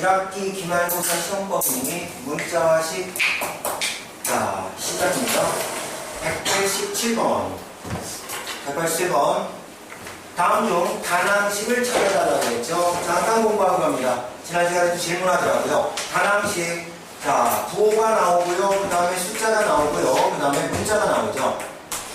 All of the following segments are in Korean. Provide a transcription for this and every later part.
1학기 기말고사 시험범위 문자식. 자, 시작입니다. 187번. 187번. 다음 중 단항식을 찾아달라고 했죠. 잠깐 공부한 겁니다. 지난 시간에도 질문하더라고요. 단항식. 자, 부호가 나오고요. 그 다음에 숫자가 나오고요. 그 다음에 문자가 나오죠.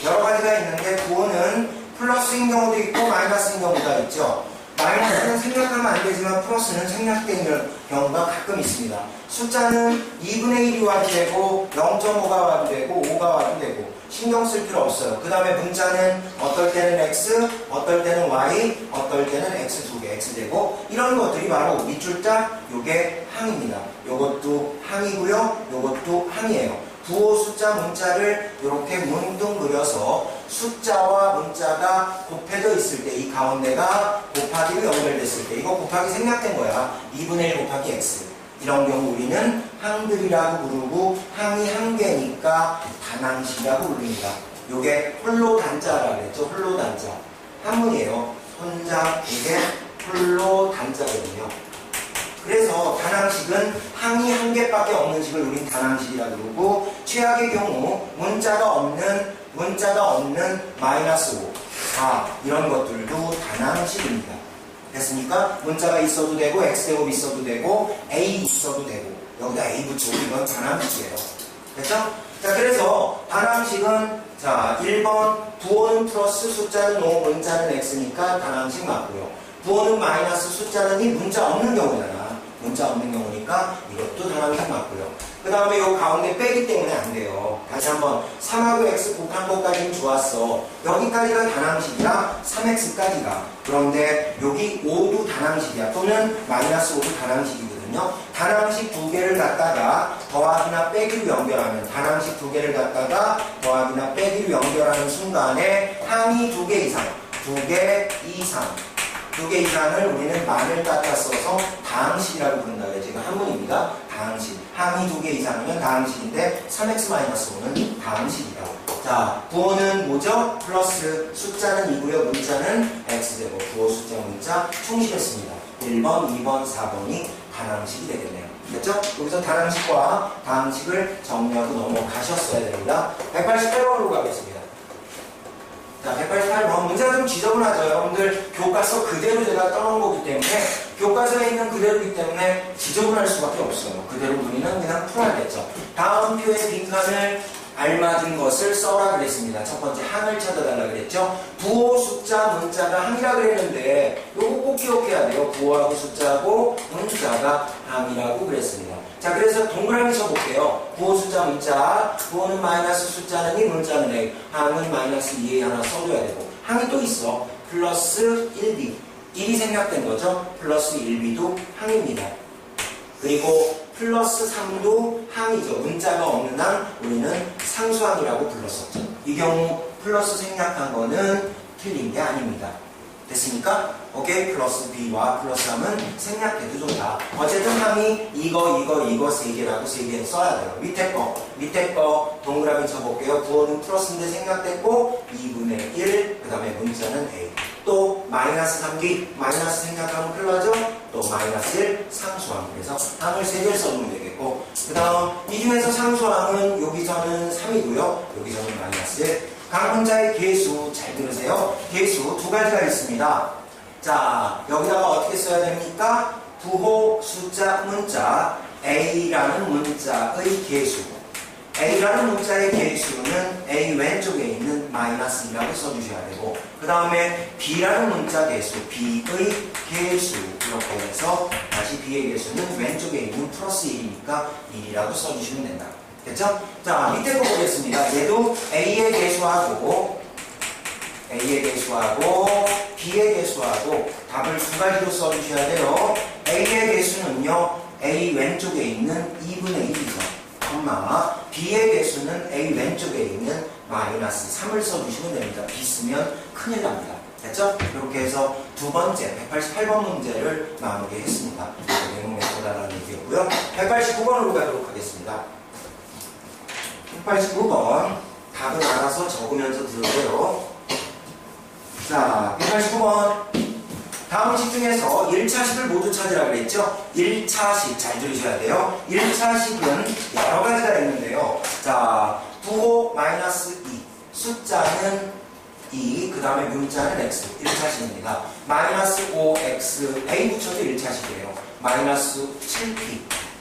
여러 가지가 있는데 부호는 플러스인 경우도 있고 마이너스인 경우가 있죠. 마이너스는 생략하면 안 되지만 플러스는 생략되는 경우가 가끔 있습니다. 숫자는 2분의 1이 와도 되고 0.5가 와도 되고 5가 와도 되고 신경 쓸 필요 없어요. 그 다음에 문자는 어떨 때는 x, 어떨 때는 y, 어떨 때는 x 두 개, x 되고 이런 것들이 바로 밑줄자 요게 항입니다. 요것도 항이고요. 요것도 항이에요. 부호, 숫자, 문자를 이렇게 뭉뚱그려서 숫자와 문자가 곱해져 있을 때 이 가운데가 곱하기로 연결됐을 때 이거 곱하기 생략된 거야. 2분의 1 곱하기 x. 이런 경우 우리는 항들이라고 부르고 항이 한 개니까 단항식이라고 부릅니다. 요게 홀로 단자라고 그랬죠. 홀로 단자. 한문이에요. 혼자 이게 홀로 단자거든요. 그래서 단항식은 항이 한 개밖에 없는 식을 우린 단항식이라고 부르고 최악의 경우 문자가 없는 마이너스 5, 4 이런 것들도 단항식입니다. 됐습니까? 문자가 있어도 되고 x제곱 있어도 되고 a 있어도 되고 여기다 a 붙이고 이건 단항식이에요. 됐죠? 자, 그래서 단항식은 자 1번 부호는 플러스 숫자는 5 문자는 x니까 단항식 맞고요. 부호는 마이너스 숫자는 2 문자 없는 경우잖아. 문자 없는 경우니까 이것도 단항식 맞고요. 그 다음에 요 가운데 빼기 때문에 안 돼요. 다시 한번 3하고 x 곱한 것까지는 좋았어. 여기까지가 단항식이야. 3x까지가. 그런데 여기 5도 단항식이야. 또는 마이너스 5도 단항식이거든요. 단항식 두 개를 갖다가 더하기나 빼기로 연결하면 단항식 두 개를 갖다가 더하기나 빼기로 연결하는 순간에 항이 2개 이상 2개 이상을 우리는 만을 갖다 써서 다항식이라고 부른다고요. 제가 한문입니다. 다항식. 항이 2개 이상이면 다항식인데 3x-5는 다항식이다. 자, 부호는 뭐죠? 플러스 숫자는 2고요. 문자는 x제곱. 부호, 숫자, 문자 충실했습니다. 1번, 2번, 4번이 단항식이 되겠네요. 됐죠? 여기서 단항식과 다항식을 정리하고 넘어가셨어야 됩니다. 188번으로 가겠습니다. 자, 188번. 문제가 좀 지저분하죠. 여러분들 교과서 그대로 제가 떠놓은 거기 때문에 교과서에 있는 그대로이기 때문에 지저분할 수밖에 없어요. 그대로 우리는 그냥 풀어야겠죠. 다음 표의 빈칸을 알맞은 것을 써라 그랬습니다. 첫 번째 항을 찾아달라 그랬죠. 부호, 숫자, 문자가 항이라 그랬는데 요거 꼭 기억해야 돼요. 부호하고 숫자하고 문자가 항이라고 그랬습니다. 자, 그래서 동그라미 쳐볼게요. 부호, 숫자, 문자. 부호는 마이너스 숫자는 2, 문자는 A. 항은 마이너스 2A 하나 써줘야 되고. 항이 또 있어. 플러스 1B. 1이 생략된 거죠. 플러스 1B도 항입니다. 그리고 플러스 3도 항이죠. 문자가 없는 항 우리는 상수항이라고 불렀었죠. 이 경우 플러스 생략한 거는 틀린 게 아닙니다. 됐습니까? 오케이. 플러스 B와 플러스 3은 생략해도 좋다. 어쨌든 항이 이거 세 개라고 세 개 써야 돼요. 밑에 거 동그라미 쳐볼게요. 부호는 플러스인데 생략됐고 2분의 1, 그 다음에 문자는 A. 또 마이너스 3기, 마이너스 생략하면 큰일 나죠? 또 마이너스 1, 상수항. 그래서 항을 3개를 써주면 되겠고 그 다음 이 중에서 상수항은 여기서는 3이고요. 여기서는 마이너스 1. 각 문자의 개수 잘 들으세요. 개수 두 가지가 있습니다. 자, 여기다가 어떻게 써야 됩니까? 부호, 숫자, 문자 A라는 문자의 개수. A라는 문자의 개수는 A 왼쪽에 있는 마이너스 2라고 써주셔야 되고 그 다음에 B라는 문자 개수, B의 개수 이렇게 해서 다시 B의 개수는 왼쪽에 있는 플러스 1이니까 1이라고 써주시면 된다. 됐죠? 자, 밑에 거 보겠습니다. 얘도 A의 개수하고 B의 개수하고 답을 두 가지로 써주셔야 돼요. A의 개수는요, A 왼쪽에 있는 2분의 1이죠. B의 개수는 A 왼쪽에 있는 마이너스 3을 써주시면 됩니다. B 쓰면 큰일 납니다. 됐죠? 이렇게 해서 두 번째 188번 문제를 마무리했습니다. 내용 메꿔달라는 얘기였고요. 189번으로 가도록 하겠습니다. 189번 답은 알아서 적으면서 들으세요. 자, 189번 다음식 중에서 1차식을 모두 찾으라고 그랬죠? 1차식 잘 들으셔야 돼요. 1차식은 여러 가지가 있는데요. 자, 부호 -2 숫자는 2, 그 다음에 문자는 x 1차식입니다. -5x a 붙여도 1차식이에요. -7p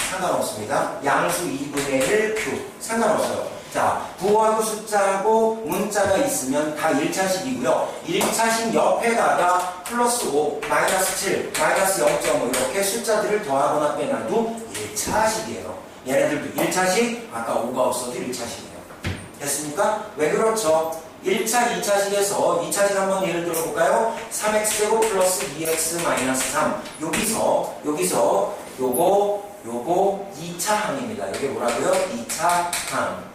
상관없습니다. 양수 2분의 1 q 상관없어요. 자, 부호하고 숫자하고 문자가 있으면 다 1차식이고요. 1차식 옆에다가 +5, -7, -0.5 이렇게 숫자들을 더하거나 빼놔도 1차식이에요. 얘네들도 1차식, 아까 5가 없어도 1차식이에요. 됐습니까? 왜 그렇죠? 1차, 2차식에서 2차식 한번 예를 들어볼까요? 3x제곱 플러스 2x 마이너스 3 여기서 요거 2차 항입니다. 이게 뭐라고요? 2차 항.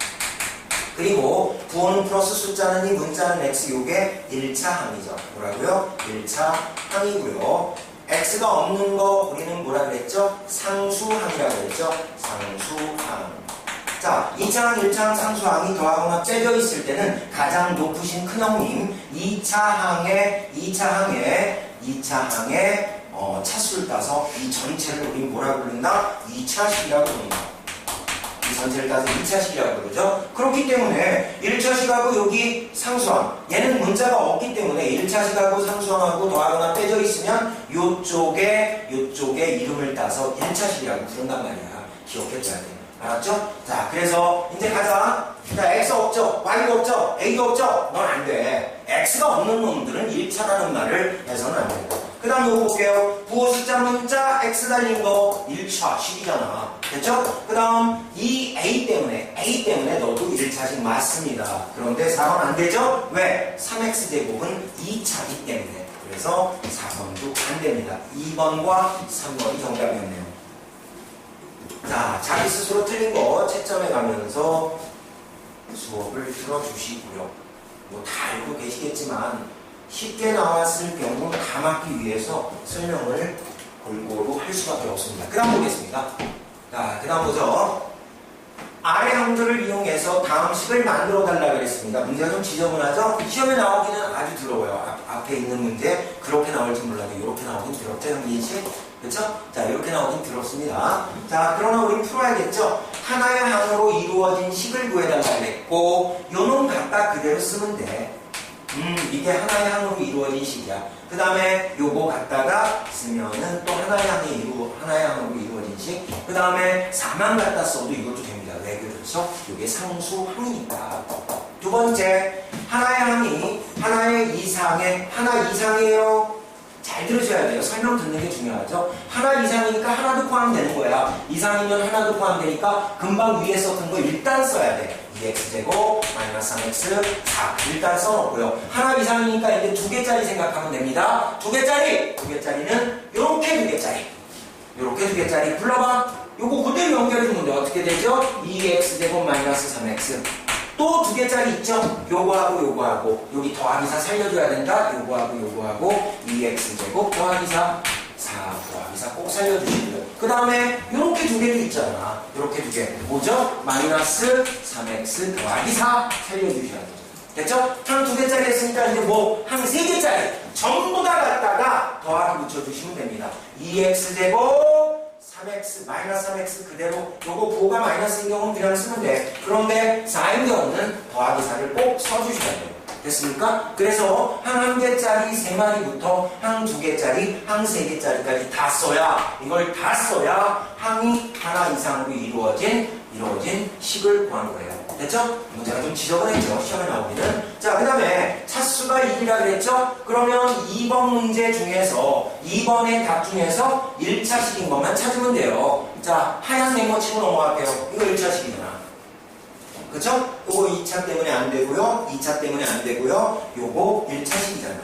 그리고 부호는 플러스 숫자는 2, 문자는 x 요게 1차 항이죠. 뭐라고요? 1차 항이고요. x가 없는 거 우리는 뭐라 그랬죠? 상수항이라고 했죠? 상수항. 자, 2차항, 1차항, 상수항이 더하거나 빼져 있을 때는 가장 높으신 큰형님 2차항에 차수를 따서 이 전체를 우리 뭐라고 부른다? 2차식이라고 부른다. 이 전체를 따서 2차식이라고 부르죠. 그렇기 때문에 1차식하고 여기 상수항 얘는 문자가 없기 때문에 1차식하고 상수항하고 더하거나 빼져 있으면 요쪽에 이름을 따서 1차식이라고 부른단 말이야. 기억해줘야 돼. 알았죠? 자, 그래서 이제 가자. 자, x 없죠? y도 없죠? a도 없죠? 넌 안 돼. x가 없는 놈들은 1차라는 말을 해서는 안 돼. 그 다음 요거 볼게요. 부호 숫자 문자 x 달린 거 1차식이잖아. 됐죠? 그 다음 이 a 때문에 너도 1차식 맞습니다. 그런데 4번 안 되죠? 왜? 3x제곱은 2차이기 때문에. 그래서 4번도 안 됩니다. 2번과 3번이 정답이었네요. 자, 자기 스스로 틀린 거 채점해 가면서 수업을 들어주시고요. 뭐 다 알고 계시겠지만 쉽게 나왔을 경우 다 막기 위해서 설명을 골고루 할 수밖에 없습니다. 그 다음 보겠습니다. 자, 그 다음 보죠. 아래 항들을 이용해서 다음식을 만들어 달라고 했습니다. 문제가 좀 지저분하죠? 시험에 나오기는 아주 더러워요. 앞에 있는 문제 그렇게 나올지 몰라도 이렇게 나오긴 더럽죠, 형민씨? 그렇죠? 자, 이렇게 나오긴 들었습니다. 자, 그러나 우리 풀어야겠죠? 하나의 항으로 이루어진 식을 구해달라고 했고 요놈 갖다 그대로 쓰면 돼. 이게 하나의 항으로 이루어진 식이야. 그 다음에 요거 갖다가 쓰면은 또 하나의 항으로 이루어진 식. 그 다음에 4만 갖다 써도 이것도 됩니다. 왜 그렇죠? 이게 상수항이니까. 두 번째, 하나의 항이 하나의 이상의 하나 이상이에요. 잘 들으셔야 돼요. 설명 듣는 게 중요하죠. 하나 이상이니까 하나도 포함되는 거야. 이상이면 하나도 포함되니까 금방 위에 썼던 거 일단 써야 돼. 2x제곱 마이너스 3x 4 일단 써놓고요. 하나 이상이니까 이제 2개짜리 생각하면 됩니다. 2개짜리! 2개짜리는 요렇게 2개짜리 불러봐. 요거 그대로 연결해주면 돼. 어떻게 되죠? 2x제곱 마이너스 3x 또 2개짜리 있죠? 요거하고 여기 더하기사 살려줘야 된다. 요거하고 2x제곱 더하기사 4 더하기사 꼭 살려주시고요. 그 다음에 요렇게 2개도 있잖아. 요렇게 2개 뭐죠? 마이너스 3x 더하기사 살려주셔야 돼요. 됐죠? 항 2개짜리 했으니까 이제 항 3개짜리 전부 다 갖다가 더하기 붙여주시면 됩니다. 2x제곱 3x, 마이너스 3x 그대로 요거 부호가 마이너스인 경우는 그냥 쓰면 돼. 그런데 4인 경우는 더하기 4를 꼭 써주셔야 돼요. 됐습니까? 그래서 항 1개짜리 3마리부터 항 2개짜리, 항 3개짜리까지 다 써야 이걸 다 써야 항이 하나 이상으로 이루어진 식을 구하는 거예요. 됐죠? 문제가 좀 지저분했죠? 시험에 나오기는. 자, 그 다음에 차수가 1이라 그랬죠? 그러면 2번 문제 중에서 2번의 답 중에서 1차식인 것만 찾으면 돼요. 자, 하얀 네모 치고 넘어갈게요. 이거 1차식이잖아. 그쵸? 요거 2차 때문에 안 되고요. 2차 때문에 안 되고요. 요거 1차식이잖아.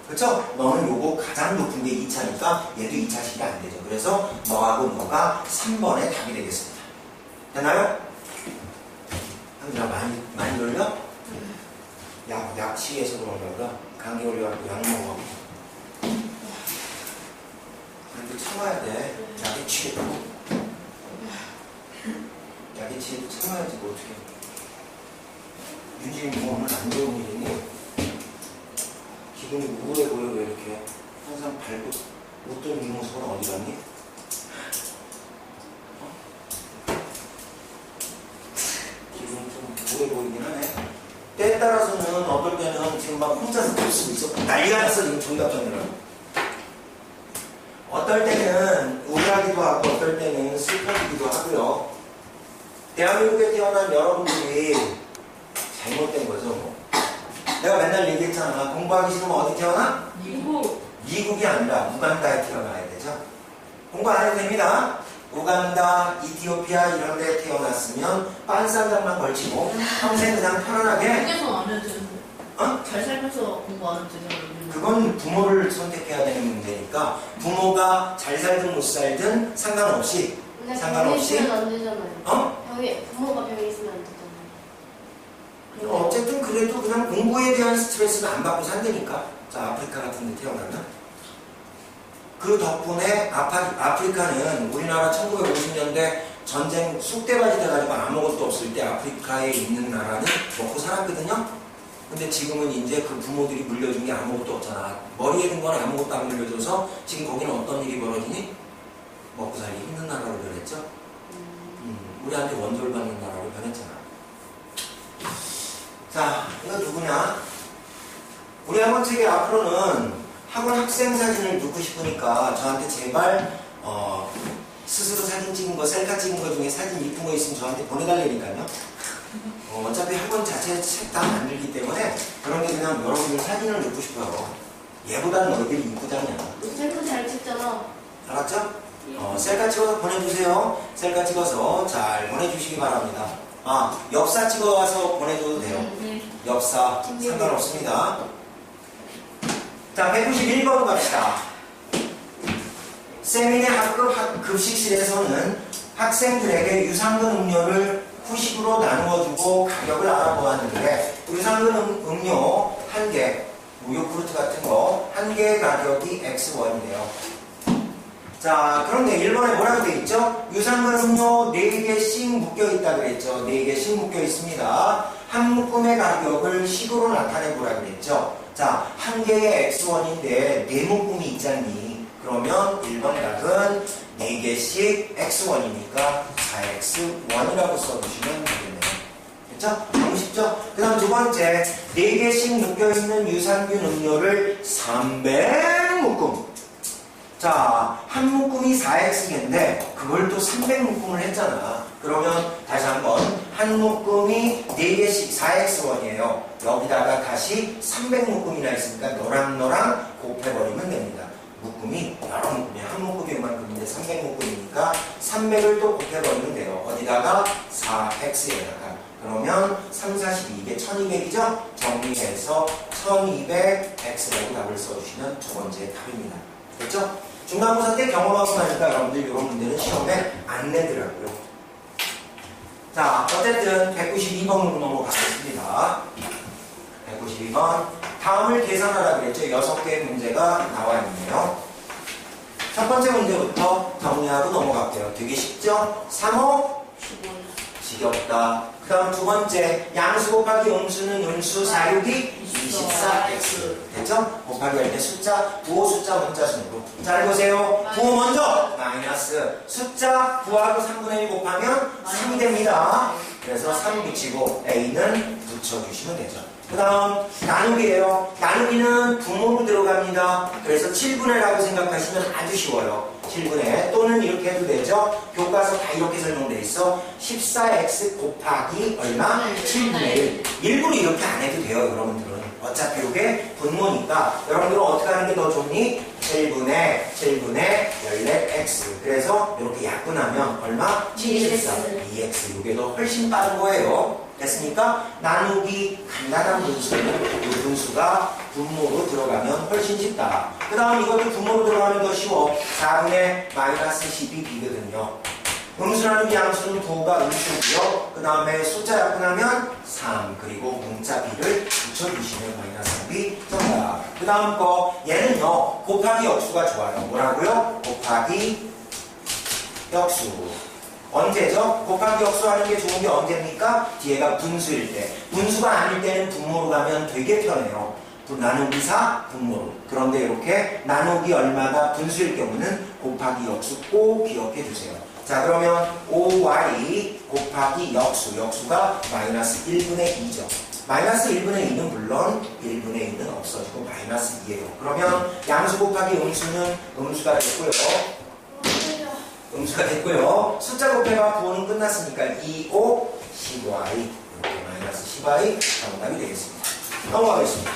그쵸? 너는 요거 가장 높은 게 2차니까 얘도 2차식이 안 되죠. 그래서 너하고 너가 3번의 답이 되겠습니다. 되나요? 한준아 많이 놀려? 약 취해서 그런가 보다. 감기 걸려갖고 약 먹어. 그래도 참아야 돼. 약에 취해도. 약에 취해도 참아야지 뭐 어떡해. 윤진이 뭐 오늘 안 좋은 일이니? 기분이 우울해 보여 왜 이렇게? 항상 밟고 웃던 이 모습은 어디 갔니? 기분 좀 우해 보이긴 하네. 때에 따라서는 어떨 때는 지금 막 혼자서 글 쓰고 있어. 난리가 났어 지금 종이답전들은. 어떨 때는 우울하기도 하고 어떨 때는 슬퍼지기도 하고요. 대한민국에 태어난 여러분들이 잘못된 거죠. 뭐. 내가 맨날 얘기했잖아. 공부하기 싫으면 어디 태어나? 미국이 아니라 우간다에 태어나야 되죠. 공부 안 해도 됩니다. 우간다, 이티오피아 이런 데 태어났으면 빤쌀장만 걸치고 평생 그냥 편안하게. 여기서 안 해도 되는데. 어? 잘 살면서 공부 안 해도 되잖아. 그건 부모를 선택해야 되는 문제니까 부모가 잘 살든 못 살든 상관없이. 근데 상관없이. 병이 있으면 안 되잖아요. 어? 부모가 병이 있으면 안 되잖아요. 어쨌든 그래도 그냥 공부에 대한 스트레스는 안 받고 산다니까. 자, 아프리카 같은 데 태어나면. 그 덕분에 아프리카는 우리나라 1950년대 전쟁 쑥대밭이 돼가지고 아무것도 없을 때 아프리카에 있는 나라는 먹고 살았거든요. 근데 지금은 이제 그 부모들이 물려준 게 아무것도 없잖아. 머리에 든 건 아무것도 안 물려줘서 지금 거기는 어떤 일이 벌어지니? 먹고 살기 힘든 나라로 변했죠. 우리한테 원조를 받는 나라로 변했잖아. 자, 이거 누구냐? 우리 학원책에 앞으로는 학원 학생 사진을 넣고 싶으니까 저한테 제발 스스로 사진 찍은 거, 셀카 찍은 거 중에 사진 이쁜 거 있으면 저한테 보내달라니까요. 어차피 학원 자체 책 다 만들기 때문에 그런 게 그냥 여러분들 사진을 넣고 싶어요. 얘보다는 너희들이 이쁘잖냐. 셀카 잘 찍잖아. 알았죠? 셀카 찍어서 보내주세요. 셀카 찍어서 잘 보내주시기 바랍니다. 아, 엽사 찍어와서 보내줘도 돼요. 엽사 상관없습니다. 자, 191번 갑시다. 세미네 학급 급식실에서는 학생들에게 유산균 음료를 후식으로 나누어주고 가격을 알아보았는데 유산균 음료 1개, 요구르트 같은 거 1개의 가격이 X1이네요. 자, 그런데 1번에 뭐라고 되어 있죠? 유산균 음료 4개씩 묶여있다 그랬죠. 4개씩 묶여있습니다. 한 묶음의 가격을 식으로 나타내보라 그랬죠. 자, 1개의 X1인데 4묶음이 있잖니. 그러면 1번 답은 4개씩 X1이니까 4X1이라고 써주시면 되겠네요. 됐죠? 너무 쉽죠? 그 다음 두 번째, 4개씩 묶여있는 유산균 음료를 300묶음. 자, 한 묶음이 4X인데 그걸 또 300묶음을 했잖아. 그러면 다시 한번 한 묶음이 4개씩 4X1이에요. 여기다가 다시 300묶음이나 있으니까 너랑 곱해버리면 됩니다. 묶음이 여러 묶음이 한 묶음이 이만큼인데 300묶음이니까 300을 또 곱해버리면 돼요. 어디다가 4X에다가. 그러면 3, 42, 이게 1200이죠? 정리해서 1200X라고 답을 써주시면 두 번째 답입니다. 됐죠? 중간고사 때 경험하고 나니까 여러분들 이런 문제는 시험에 안 내더라고요. 자, 어쨌든 192번으로 넘어가겠습니다. 192번. 다음을 계산하라 그랬죠. 6개의 문제가 나와 있네요. 첫 번째 문제부터 정리하고 넘어갈게요. 되게 쉽죠? 3호? 지겹다. 그 다음 두 번째, 양수 곱하기 음수는 음수 4, 6이 24x. 됐죠? 곱하기 할 때 숫자, 부호 숫자, 문자 순으로. 잘 보세요. 부호 먼저, 마이너스. 숫자 9하고 3분의 1 곱하면 3이 됩니다. 그래서 3 붙이고 A는 붙여주시면 되죠. 그 다음, 나누기예요. 나누기는 분모로 들어갑니다. 그래서 7분의 1라고 생각하시면 아주 쉬워요. 7분의 또는 이렇게 해도 되죠. 교과서 다 이렇게 설명되어 있어. 14x 곱하기 얼마? 7분의 1. 일부러 이렇게 안 해도 돼요, 여러분들은. 어차피 이게 분모니까 여러분들은 어떻게 하는 게 더 좋니? 7분의 14x. 그래서 이렇게 약분하면 얼마? 74. 2x. 이게 더 훨씬 빠른 거예요. 됐습니까? 나누기 간단한 분수는 이 분수가 분모로 들어가면 훨씬 쉽다. 그 다음 이것도 분모로 들어가면 더 쉬워. 4분의 마이너스 10이 b거든요. 음수 나누기 양수는 부호가 음수고요. 그 다음에 숫자 약분하면 3 그리고 문자 b를 붙여주시면 마이너스 3b 정답. 그 다음 거 얘는요 곱하기 역수가 좋아요. 뭐라고요? 곱하기 역수. 언제죠? 곱하기 역수하는 게 좋은 게 언제입니까? 뒤에가 분수일 때. 분수가 아닐 때는 분모로 가면 되게 편해요. 나누기 4 분모로. 그런데 이렇게 나누기 얼마가 분수일 경우는 곱하기 역수 꼭 기억해 주세요. 자, 그러면 5y 곱하기 역수가 마이너스 1분의 2죠. 마이너스 1분의 2는 물론 1분의 2는 없어지고 마이너스 2예요. 그러면 양수 곱하기 음수는 음수가 됐고요. 숫자 곱해가 부호는 끝났으니까 2, 5, 10y 이렇게 마이너스 10y 정답이 되겠습니다. 넘어가겠습니다.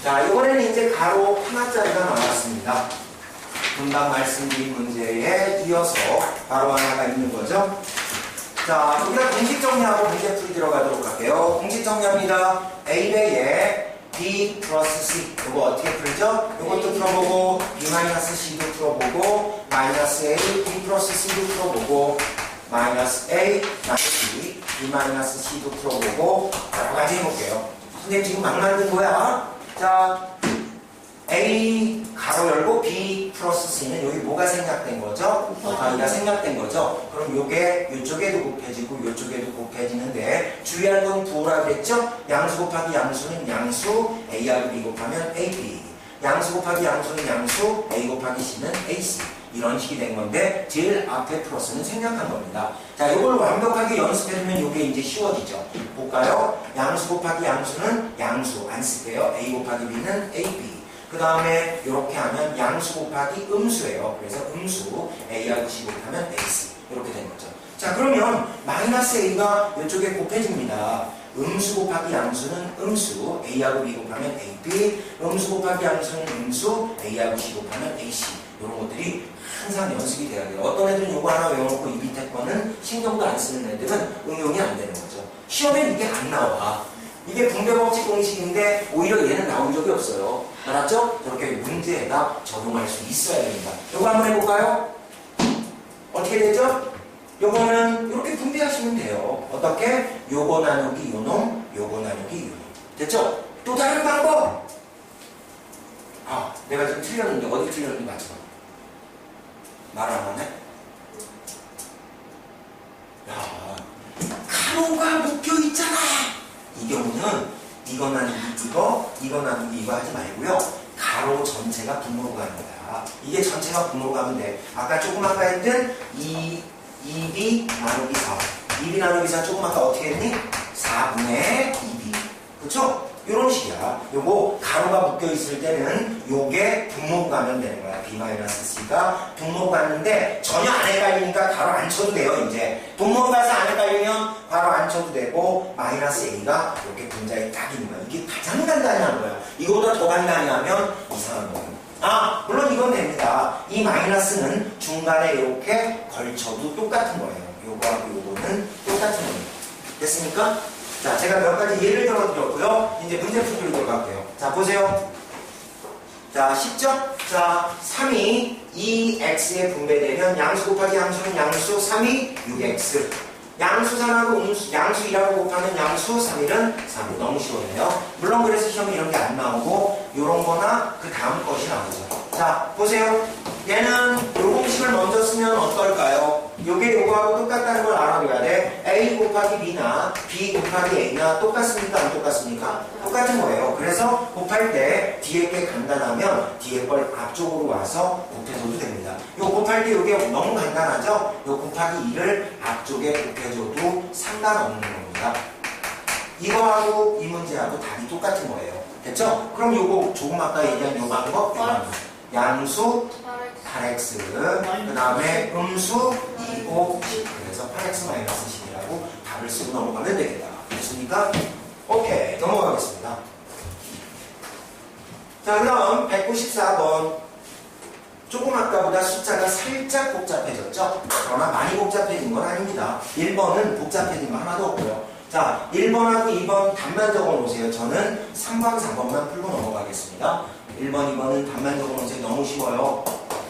자, 이번에는 이제 가로 하나짜리가 나왔습니다. 금방 말씀드린 문제에 이어서 가로 하나가 있는 거죠. 자, 우리가 공식 정리하고 문제 풀이 들어가도록 할게요. 공식 정리합니다. A배에 B 플러스 C. 이거 어떻게 풀죠? 이것도 풀어보고, B-C도 풀어보고, 마이너스 A, B 플러스 C도 풀어보고, 마이너스 A, 마이너스 B, B-C도 풀어보고, 여러 가지 해볼게요. 선생님 지금 막 만든 거야. 자, A 가로 열고 B 플러스 C는 여기 뭐가 생략된 거죠? 곱하기가 생략된 거죠? 그럼 요게 요쪽에도 곱해지고 요쪽에도 곱해지는데 주의할 건 부호라 그랬죠? 양수 곱하기 양수는 양수, A하고 B 곱하면 AB. 양수 곱하기 양수는 양수, A 곱하기 C는 AC. 이런 식이 된 건데 제일 앞에 플러스는 생략한 겁니다. 자, 이걸 완벽하게 연습해주면 이게 이제 쉬워지죠. 볼까요? 양수 곱하기 양수는 양수 안 쓸게요. A 곱하기 B는 AB. 그 다음에 이렇게 하면 양수 곱하기 음수예요. 그래서 음수 A하고 C 곱하면 AC 이렇게 된 거죠. 자, 그러면 마이너스 A가 이쪽에 곱해집니다. 음수 곱하기 양수는 음수 A하고 B 곱하면 AB. 음수 곱하기 양수는 음수 A하고 C 곱하면 AC. 이런 것들이 항상 연습이 돼야 돼요. 어떤 애들은 이거 하나 외워놓고 이 밑에 거는 신경도 안 쓰는 애들은 응용이 안 되는 거죠. 시험엔 이게 안 나와. 이게 분배법칙 공식인데 오히려 얘는 나온 적이 없어요. 알았죠? 저렇게 문제에다 적용할 수 있어야 됩니다. 이거 한번 해볼까요? 어떻게 되죠? 요거는 이렇게 분배하시면 돼요. 어떻게? 요거 나누기 요놈, 요거 나누기 요놈. 됐죠? 또 다른 방법! 아, 내가 지금 틀렸는데 어디 틀렸는지 맞춰봐. 말 안 하네? 야, 가로가 묶여있잖아! 이 경우는 이거 나누기 이거 나누기 이거 하지 말고요. 가로 전체가 분모로 가는 거야. 이게 전체가 분모로 가면 돼. 아까 조금 아까 했던 2b 나누기 4. 2b 나누기 4 조금 아까 어떻게 했니? 4분의 2b. 그쵸? 이런 식이야. 요거 가로가 묶여있을 때는 요게 분모로 가면 되는 거야. B-C가 분모로 갔는데 전혀 안 헷갈리니까 가로 안 쳐도 돼요. 이제 분모로 가서 안 헷갈리면 가로 안 쳐도 되고 마이너스 A가 이렇게 분자에 딱 있는 거야. 이게 가장 간단한 거야. 이거보다 더 간단하면 이상한 거예요. 아, 물론 이건 됩니다. 이 마이너스는 중간에 이렇게 걸쳐도 똑같은 거예요. 요거하고 요거는 똑같은 거예요. 됐습니까? 자, 제가 몇 가지 예를 들어드렸고요. 이제 문제 풀이로 들어갈게요. 자, 보세요. 자, 쉽죠? 자, 3이 2x에 분배되면 양수 곱하기 양수는 양수 3이 6x. 양수 3하고 양수 1하고 곱하면 양수 3일은 3일. 너무 쉬워요. 물론 그래서 시험에 이런 게 안 나오고 요런 거나 그 다음 것이 나오죠. 자, 보세요. 얘는 요 공식을 먼저 쓰면 어떨까요? 요게 요거하고 똑같다는 걸 알아둬야 돼. A 곱하기 B나 B 곱하기 A나 똑같습니까? 안 똑같습니까? 똑같은 거예요. 그래서 곱할 때 뒤에 게 간단하면 뒤에 걸 앞쪽으로 와서 곱해줘도 됩니다. 요 곱할 때 요게 너무 간단하죠? 요 곱하기 2를 앞쪽에 곱해줘도 상관없는 겁니다. 이거하고 이 문제하고 답이 똑같은 거예요. 됐죠? 그럼 요거 조금 아까 얘기한 요 방법, 요 방법. 양수 8x 그 다음에 음수 2, 5, 10 그래서 8x-10이라고 답을 쓰고 넘어가면 되겠다. 됐습니까? 오케이, 넘어가겠습니다. 자, 그럼 194번 조금 아까보다 숫자가 살짝 복잡해졌죠? 그러나 많이 복잡해진 건 아닙니다. 1번은 복잡해진 거 하나도 없고요. 자, 1번하고 2번 답만 적어놓으세요. 저는 3번, 4번만 풀고 넘어가겠습니다. 1번, 2번은 답만 적어놓으세요. 너무 쉬워요.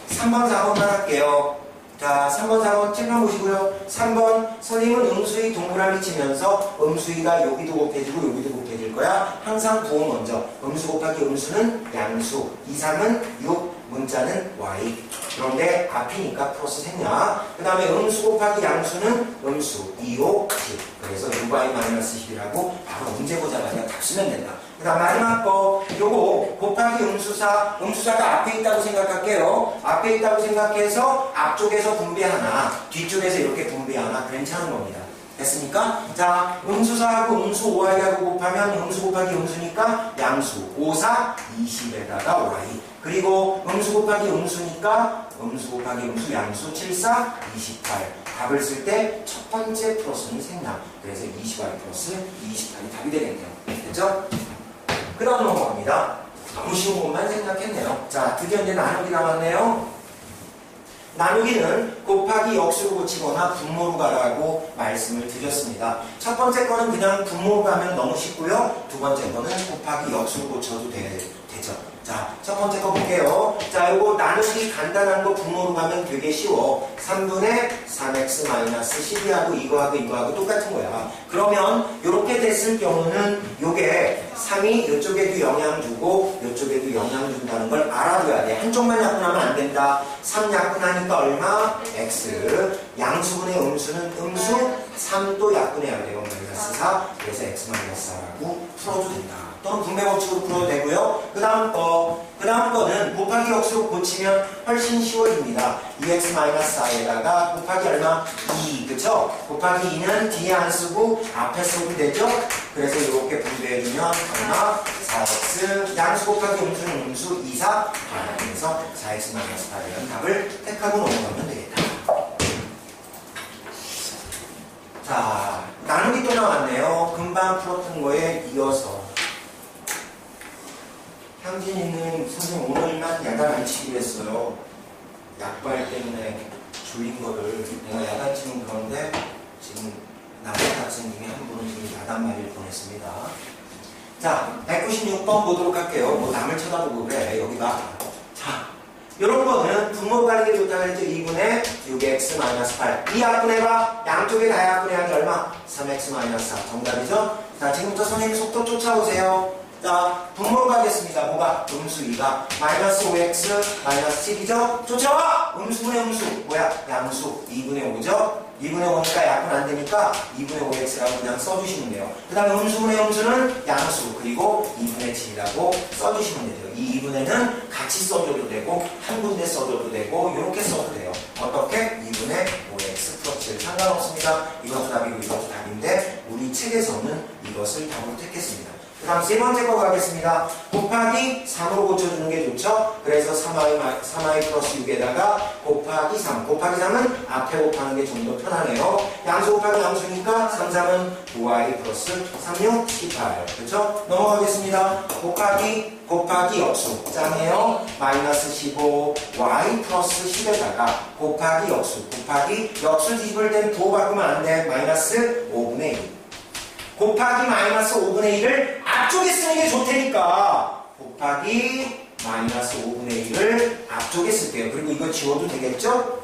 3번, 4번만 할게요. 자, 3번, 4번 책해보시고요. 3번, 선생님은 음수의 동그라미 치면서 음수의가 여기도 곱해지고 여기도 곱해질 거야. 항상 부호 먼저. 음수 곱하기 음수는 양수. 2, 3은 6, 문자는 y. 그런데 앞이니까 플러스 생략. 그 다음에 음수 곱하기 양수는 음수 2, 5, 10. 그래서 6y-10이라고 바로 문제 보자마자 답 쓰면 된다. 그 다음 마지막 거 요거 곱하기 음수사가 앞에 있다고 생각할게요. 앞에 있다고 생각해서 앞쪽에서 분배하나 뒤쪽에서 이렇게 분배하나 괜찮은 겁니다. 됐습니까? 자, 음수사하고 음수 5y하고 곱하면 음수 곱하기 음수니까 양수 5, 4, 20에다가 y. 그리고 음수 곱하기 음수니까 음수 곱하기 음수 양수 7, 4, 28. 답을 쓸 때 첫 번째 플러스는 생략. 그래서 20y 플러스 28이 답이 되겠네요. 됐죠? 그 다음 넘어갑니다. 너무 쉬운 것만 생각했네요. 자, 드디어 이제 나누기 남았네요. 나누기는 곱하기 역수로 고치거나 분모로 가라고 말씀을 드렸습니다. 첫 번째 거는 그냥 분모로 가면 너무 쉽고요. 두 번째 거는 곱하기 역수로 고쳐도 되죠. 자, 첫 번째 거 볼게요. 자, 요거 나누기 간단한 거 분모로 가면 되게 쉬워. 3분의 3x-12하고 이거하고 똑같은 거야. 그러면 이렇게 됐을 경우는 요게 3이 이쪽에도 영향 주고 이쪽에도 영향 준다는 걸 알아둬야 돼. 한쪽만 약분하면 안 된다. 3 약분하니까 얼마? x. 양수분의 음수는 음수 3도 약분해야 돼요. 마이너스 4. 그래서 x-4라고 풀어도 된다. 또는 분배 법칙으로 풀어도 되고요. 그 다음 거는 곱하기 역수로 고치면 훨씬 쉬워집니다. 2x-4에다가 곱하기 얼마? 2, 그쵸? 곱하기 2는 뒤에 안 쓰고 앞에 쓰면 되죠? 그래서 이렇게 분배해주면 얼마? 4x, 양수 곱하기 음수는 음수 2, 4, 8. 그래서 4x-8이라는 답을 택하고 넘어가면 되겠다. 자, 나누기 또 나왔네요. 금방 풀었던 거에 이어서. 향진이는 선생님 오늘만 야단 안 치기로 했어요. 약발 때문에 졸린 거를 내가 야단 치는 그런데 지금 남자 학생님이 한 분은 지금 야단 말일 뻔했습니다. 자, 196번 보도록 할게요. 뭐 남을 쳐다보고 그래 여기가. 자, 이런 거는 분모 가리기 좋다고 했죠. 2분의 6x-8 이 약분해봐. 양쪽에 다 약분해야지 얼마? 3x-4 정답이죠? 자, 지금부터 선생님 속도 쫓아오세요. 자, 분모로 가겠습니다. 뭐가? 음수 2가 마이너스 5x 마이너스 7이죠? 쫓아와! 음수분의 음수 뭐야? 양수 2분의 5죠? 2분의 5니까 약분 안 되니까 2분의 5x라고 그냥 써주시면 돼요. 그 다음에 음수분의 음수는 양수 그리고 2분의 7이라고 써주시면 돼요. 이 2분의는 같이 써줘도 되고 한 군데 써줘도 되고 이렇게 써도 돼요. 어떻게? 2분의 5x 플러스 7 상관없습니다. 이것도 답이고 이것도 답인데 우리 책에서는 이것을 답으로 택했습니다. 그 다음 세 번째 거 가겠습니다. 곱하기 3으로 고쳐주는 게 좋죠? 그래서 3y 플러스 6에다가 곱하기 3. 곱하기 3은 앞에 곱하는 게 좀 더 편하네요. 양수 곱하기 양수니까 3, 3은 5y 플러스 3, 6, 18. 그렇죠? 넘어가겠습니다. 곱하기 역수. 짱이에요. 마이너스 15, y 플러스 10에다가 곱하기 역수. 곱하기 역수 뒤집을 땐 부호 바꾸면 안 돼. 마이너스 5분의 2. 곱하기 마이너스 5분의 1을 앞쪽에 쓰는 게 좋다니까. 곱하기 마이너스 5분의 1을 앞쪽에 쓸게요. 그리고 이거 지워도 되겠죠?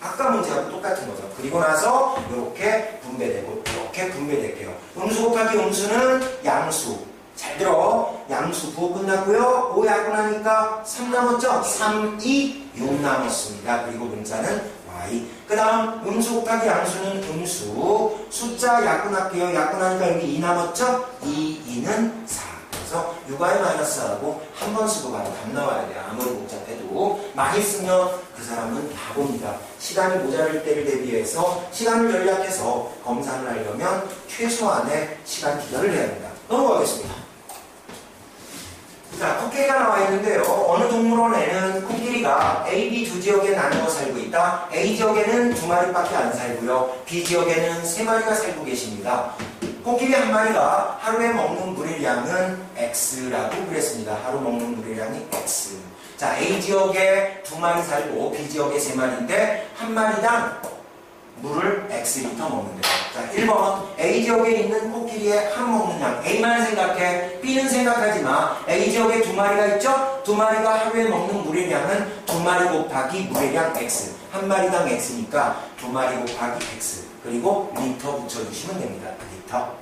아까 문제하고 똑같은 거죠. 그리고 나서 이렇게 분배되고 이렇게 분배될게요. 음수 곱하기 음수는 양수. 잘 들어. 양수 부호 끝났고요. 5 약분하니까 3 남았죠? 3, 2, 6 남았습니다. 그리고 문자는 y. 그 다음 음수 곱하기 양수는 음수. 숫자 약분할게요. 약분하니까 여기 2 남았죠? 2, 2는 4. 그래서 6y-4하고 한 번 쓰고 바로 답 나와야 돼요. 아무리 복잡해도. 많이 쓰면 그 사람은 바보입니다. 시간이 모자랄 때를 대비해서 시간을 절약해서 검사를 하려면 최소한의 시간 기간을 해야 합니다. 넘어가겠습니다. 자, 코끼리가 나와 있는데요. 어느 동물원에는 코끼리가 A, B 두 지역에 나누어 살고 있다. A 지역에는 2마리밖에 안 살고요. B 지역에는 3마리가 살고 계십니다. 코끼리 한 마리가 하루에 먹는 물의 양은 X라고 그랬습니다. 하루 먹는 물의 양이 X. 자, A 지역에 2마리 살고 B 지역에 3마리인데 한 마리당 물을 X리터 먹는데요. 자, 1번 A 지역에 있는 코끼리의 한 먹는 양 A만 생각해. B는 생각하지 마. A 지역에 2마리가 있죠? 2마리가 하루에 먹는 물의 양은 2마리 곱하기 물의 양 X. 한 마리당 X니까 2마리 곱하기 X. 그리고 리터 붙여주시면 됩니다. 리터.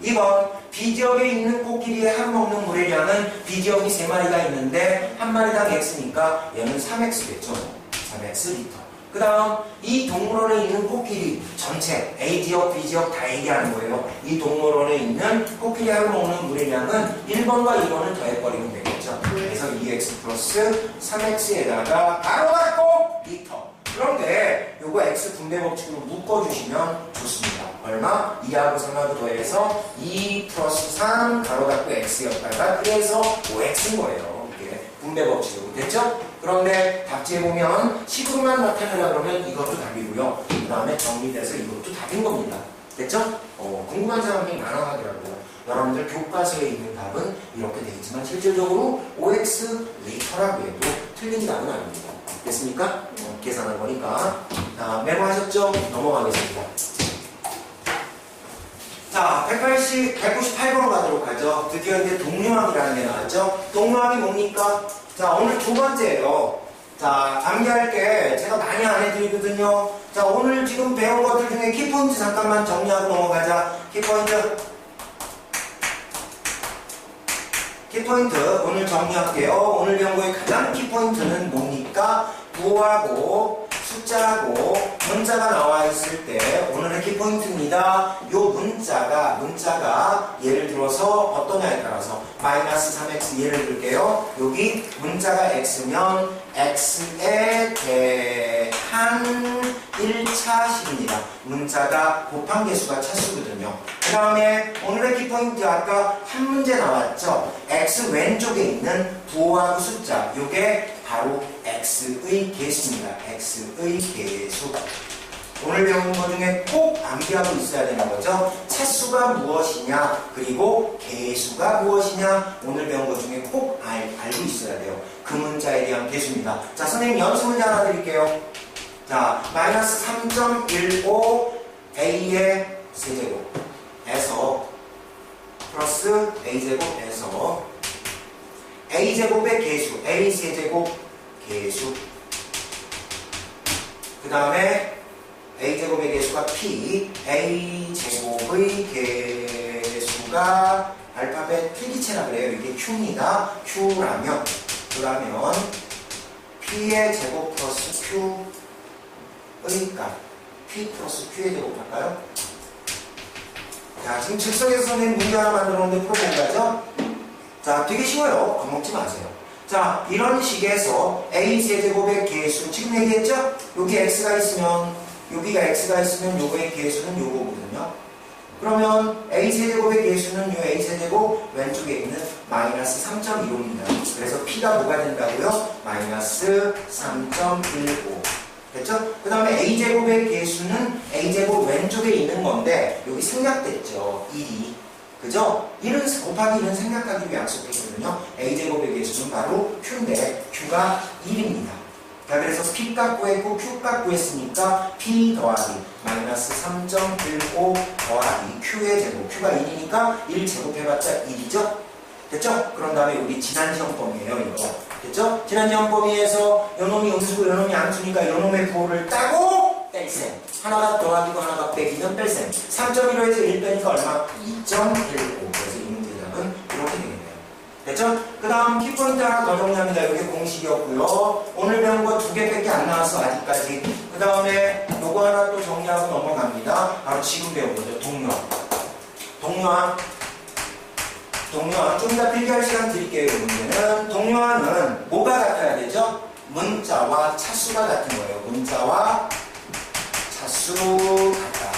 2번 B지역에 있는 코끼리의 한 먹는 물의 양은 B지역이 3마리가 있는데 한 마리당 X니까 얘는 3X겠죠. 3X 리터. 그 다음 이 동물원에 있는 코끼리 전체 A지역, B지역 다 얘기하는 거예요. 이 동물원에 있는 코끼리 한 먹는 물의 양은 1번과 2번을 더해버리면 되겠죠. 그래서 2X 플러스 3X에다가 가로 닫고 리터. 그런데 요거 X 분배 법칙으로 묶어주시면 좋습니다. 얼마? 2하고 3하고 더해서 2 플러스 3 가로 닫고 X였다가 그래서 5X인 거예요. 이게 분배 법칙으로. 됐죠? 그런데 답지에 보면 식으로만 나타내라 그러면 이것도 답이고요. 그 다음에 정리돼서 이것도 답인 겁니다. 됐죠? 궁금한 사람이 많아 하더라고요. 여러분들 교과서에 있는 답은 이렇게 되어 있지만 실질적으로 OX 리터라고 해도 틀린 답은 아닙니다. 됐습니까? 계산한 거니까. 메모하셨죠? 넘어가겠습니다. 자, 198번으로 가도록 하죠. 드디어 이제 동류학이라는 게 나왔죠. 동류학이 뭡니까? 자, 오늘 두 번째예요. 자, 암기할 게 제가 많이 안 해드리거든요. 자, 오늘 지금 배운 것들 중에 키포인트 잠깐만 정리하고 넘어가자. 키포인트. 키포인트 오늘 정리할게요. 오늘 배운 거의 가장 키포인트는 뭡니까? 부호하고 숫자하고 문자가 나와 있을 때 오늘의 키포인트입니다. 요 문자가 예를 들어서 어떠냐에 따라서 마이너스 3x 예를 들게요. 여기 문자가 x면 x에 대한 1차식입니다. 문자가 곱한 개수가 차수거든요. 그 다음에 오늘의 키포인트 아까 한 문제 나왔죠. x 왼쪽에 있는 부호하고 숫자 요게 바로 x의 개수입니다. x의 개수. 오늘 배운 것 중에 꼭 암기하고 있어야 되는 거죠. 차수가 무엇이냐 그리고 개수가 무엇이냐 오늘 배운 것 중에 꼭 알고 있어야 돼요. 그 문자에 대한 개수입니다. 자, 선생님 연습 문제 하나 드릴게요. 자, 마이너스 3.15 a의 세제곱에서 플러스 a제곱에서 a제곱의 개수 a 세제곱 개수 그 다음에 a제곱의 개수가 p a제곱의 개수가 알파벳 필기체라 그래요. 이게 q입니다. q라면 그러면 p의 제곱 플러스 q의 값 p 플러스 q의 제곱 할까요? 자, 지금 즉석에서 선생님 문제 하나 만들었는데 풀어본다죠? 자, 되게 쉬워요. 겁먹지 마세요. 자, 이런 식에서 a 세제곱의 개수 지금 얘기했죠? 여기 x가 있으면 여기가 x가 있으면 요거의 개수는 요거거든요. 그러면 a 세제곱의 개수는 요 a 세제곱 왼쪽에 있는 마이너스 3.15입니다. 그래서 p가 뭐가 된다고요? 마이너스 3.15. 됐죠? 그 다음에 a제곱의 개수는 a제곱 왼쪽에 있는 건데 여기 생략됐죠. 1이. 그죠? 1은 곱하기 1은 생략하기로 약속했거든요. a제곱의 개수는 바로 q인데 q가 1입니다. 자, 그래서 p값 구했고 q값 구했으니까 p 더하기 마이너스 3.15 더하기 q의 제곱 q가 1이니까 1 제곱해봤자 1이죠? 됐죠? 그런 다음에 우리 지난 시험 범위예요 이거. 됐죠? 지난 시험 범위에서 요놈이 음수고 요놈이 암수니까 요놈의 부호를 따고 뺄셈. 하나가 더하기고 하나가 빼기면 뺄셈. 3.15에서 1 빼니까 얼마? 2.15. 그래서 이 문제답은 이렇게 되겠네요. 됐죠? 그 다음 키포인트 하나 더 정리합니다. 이게 공식이었고요. 오늘 배운 거 2개밖에 안 나왔어 아직까지. 그 다음에 요거 하나 또 정리하고 넘어갑니다. 바로 지금 배운 거죠. 동요항. 동요항 좀 이따 필기할 시간 드릴게요. 이 문제는 동요항은 뭐가 같아야 되죠? 문자와 차수가 같은 거예요. 문자와 차수 같다.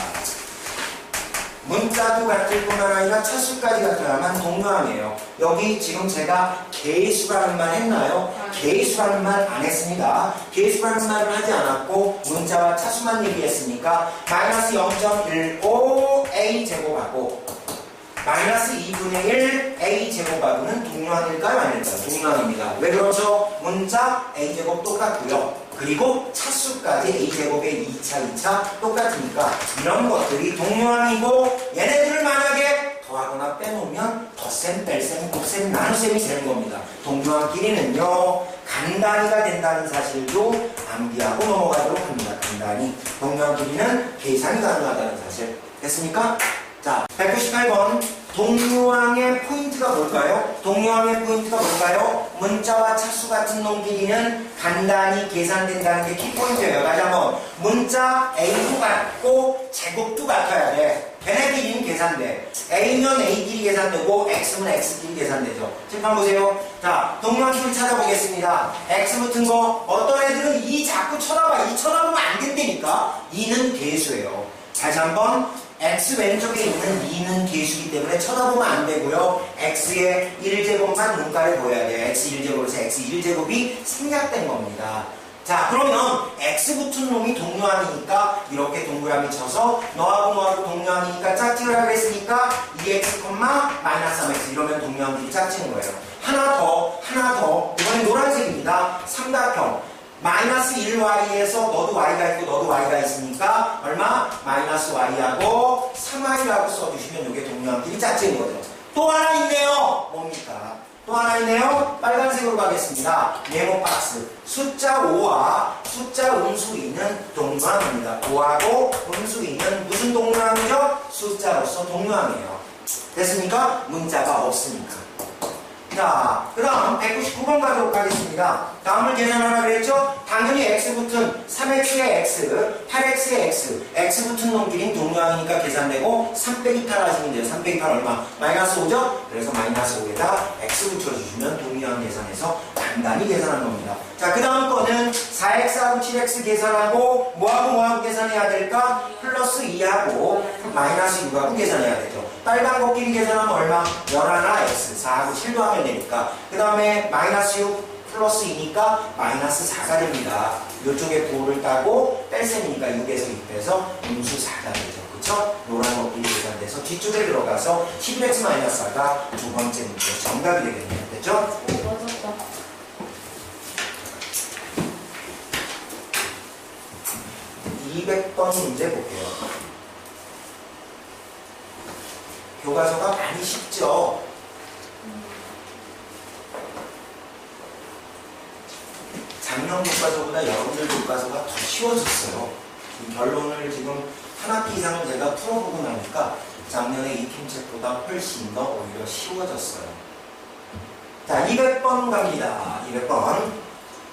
문자도 같을 뿐만 아니라 차수까지 같아야만 동요항이에요. 여기 지금 제가 개수라는 말 했나요? 개수라는 말 안 했습니다. 개수라는 말을 하지 않았고 문자와 차수만 얘기했으니까 마이너스 0.15 a 제곱하고 마이너스 2분의 1 a제곱하고는 동요항일까요? 아닐까요? 동요항입니다. 왜 그렇죠? 문자 a제곱 똑같고요. 그리고 차수까지 a제곱의 2차 똑같으니까 이런 것들이 동요항이고 얘네들을 만약에 더하거나 빼놓으면 덧셈, 뺄셈, 곱셈, 나눗셈이 되는 겁니다. 동요항끼리는요 간단히가 된다는 사실도 암기하고 넘어가도록 합니다. 간단히 동요항끼리는 계산이 가능하다는 사실 됐습니까? 자, 198번. 동류항의 포인트가 뭘까요? 동류항의 포인트가 뭘까요? 문자와 차수 같은 놈 길이는 간단히 계산된다는 게 키포인트예요. 다시 한번. 문자 A도 같고 제곱도 같아야 돼. 걔네 길이는 계산돼. A면 A 길이 계산되고 X면 X 길이 계산되죠. 칠판 보세요. 자, 동류항 키를 찾아보겠습니다. X 붙은 거 어떤 애들은 2 자꾸 쳐다봐. 2 쳐다보면 안 된다니까. 2는 계수예요. 다시 한번. X 왼쪽에 있는 2는 계수이기 때문에 쳐다보면 안 되고요. X의 1제곱만 눈가를 보여야 돼요. X 1제곱에서 X 1제곱이 생략된 겁니다. 자, 그러면 X 붙은 놈이 동류항이니까 이렇게 동그라미 쳐서 너하고 동류항이니까 짝짓을 하겠으니까 2x, -3x 이러면 동류항끼리 짝짓는 거예요. 하나 더. 이번엔 노란색입니다. 삼각형. -1y에서 너도 y가 있고 너도 y가 있으니까 얼마? -y하고 3y라고 써주시면 이게 동류항끼리 짝짓는 거죠. 또 하나 있네요. 뭡니까? 또 하나 있네요. 빨간색으로 가겠습니다. 네모 박스. 숫자 5와 숫자 음수 2는 동류항입니다. 5하고 음수 2는 무슨 동류항이죠? 숫자로서 동류항이에요. 됐습니까? 문자가 없으니까. 자, 그 다음 199번 가도록 하겠습니다. 다음을 계산하라 그랬죠? 당연히 x 붙은 3x의 x, 8x의 x, x 붙은 놈끼리는 동류항이니까 계산되고 3 빼기 8 하시면 돼요. 3 빼기 8 얼마? -5죠? 그래서 -5에다 x 붙여주시면 동류항 계산해서 간단히 계산한 겁니다. 자, 그 다음 거는 4x하고 7x 계산하고 뭐하고 계산해야 될까? +2하고 -6하고 계산해야 되죠. 빨간 거끼리 계산하면 얼마? 11x, 4하고 7도 하면 되니까. 그 다음에 -6 +2니까 -4가 됩니다. 이쪽에 9를 따고 뺄셈이니까 6에서 6 빼서 음수 4가 되죠. 그쵸? 노란 거끼리 계산돼서 뒤쪽에 들어가서 11x-4가 두 번째 문제 정답이 되겠네요. 됐죠? 오, 맞았다. 200번 문제 볼게요. 교과서가 많이 쉽죠? 작년 교과서보다 여러분들 교과서가 더 쉬워졌어요. 결론을 지금 한 학기 이상을 제가 풀어보고 나니까 작년에 익힘책보다 훨씬 더 오히려 쉬워졌어요. 자, 200번 갑니다. 200번.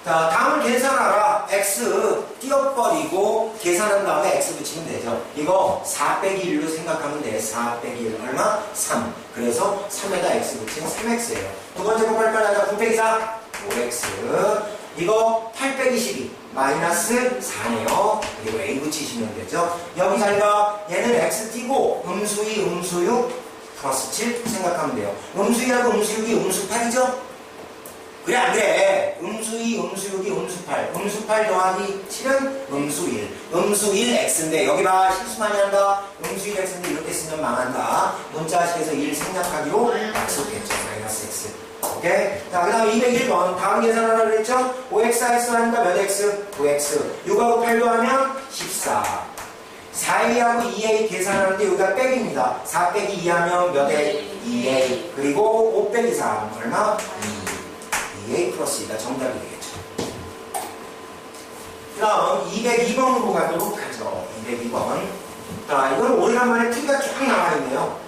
자, 다음을 계산하라. x 띄어버리고 계산한 다음에 x 붙이면 되죠. 이거 4 빼기 1로 생각하면 돼. 4 빼기 1 얼마? 3. 그래서 3에다 x 붙이면 3x예요. 두 번째 거 빨리빨리 하자. 9 빼기 4 5x. 이거 8 빼기 12 -4네요. 그리고 a 붙이시면 되죠. 여기 잘 봐. 얘는 x 띄고 음수 2, 음수 6 플러스 7 생각하면 돼요. 음수 2하고 음수 6이 음수 8이죠? 그래 안 돼. 음수 2, 음수 6이 음수 8. 음수 8 더하기 7은 음수 1. 음수 1 x인데 여기 봐. 실수 많이 한다. 음수 1 x인데 이렇게 쓰면 망한다. 문자식에서 1 생략하기로 약속했죠. -x. 오케이? 자, 그 다음에 201번. 다음 계산하라고 그랬죠? 5x 하니까 몇 x? 9x. 6하고 8도 하면 14. 4a하고 2a 계산하는데 여기가 빼기입니다. 4 빼기 2 하면 몇 a? 2a. 그리고 5 빼기 3 얼마? 2a 플러스 2가 정답이 되겠죠. 그 다음 202번으로 가도록 하죠. 202번. 자, 이거는 오래간만에 풀이가 쫙 나와있네요.